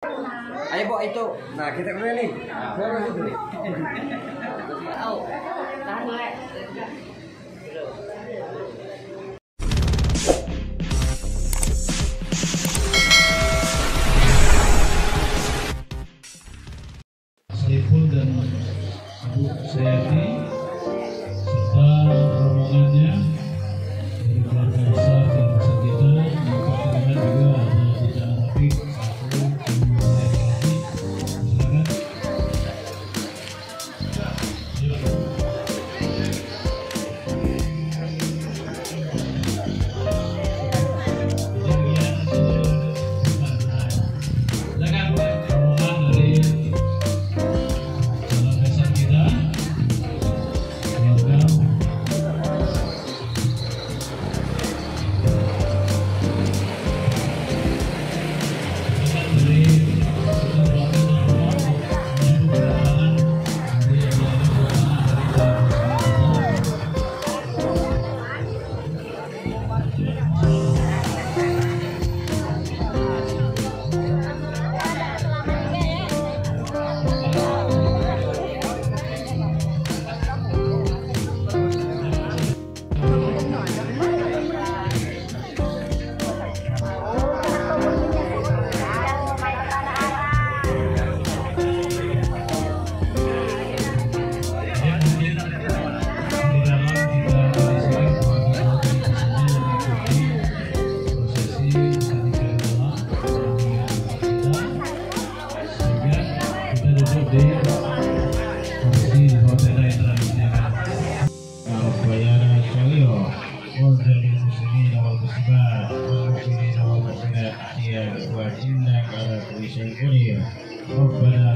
Ayo Bu itu. Nah kita mulai nih. Saiful dan Ibu Sayati serta rombongannya dari keluarga besar dan besar kita yang pertengahan juga ada Tidak Rafiq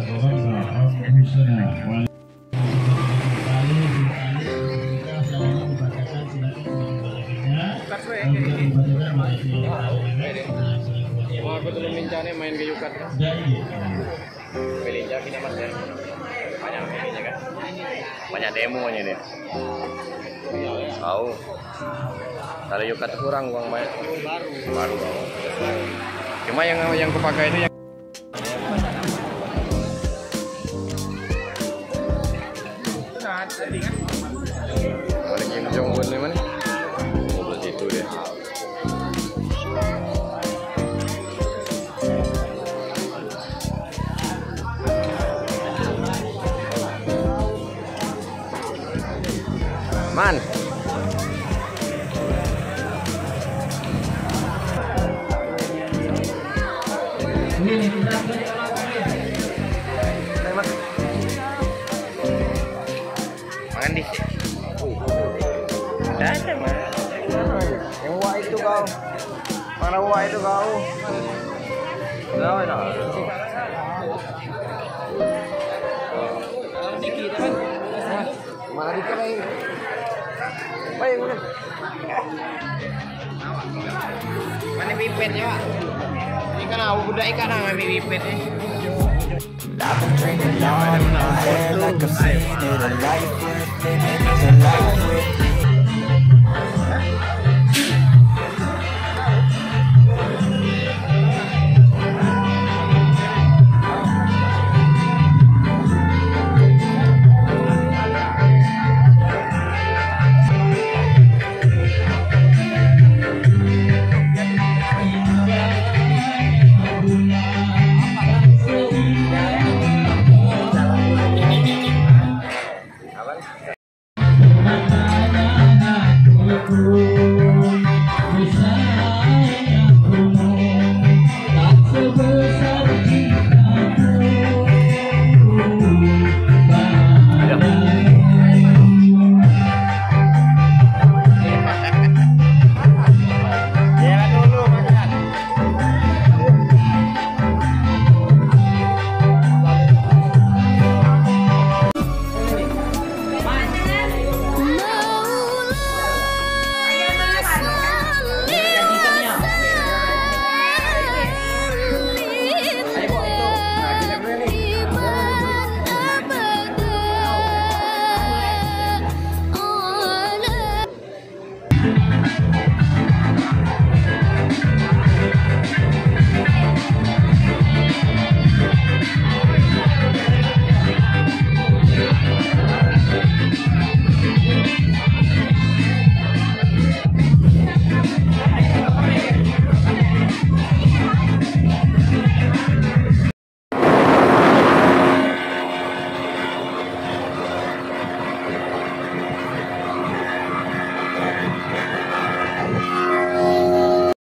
satu lagi silakan. Aku tuh mincane main ke Yukat. Belinja kini Mas ya. Banyak belinja kan. Banyak demonya nih. Tahu. Kalau Yukat kurang uang banyak. Baru. Cuma yang kupakai itu yang Boleh Kim Jong Un nih mana? Oh, situ deh. Man. Makan di. Ada mana? Yang wah itu kau. Mana wah itu kau? Tahu tak? Mana dikit lagi? Baik, mana? Mana pipetnya, Pak? Ikan aku budak ikan apa pipetnya? I've been drinking all in my head like I've seen it. A life worth living is a life with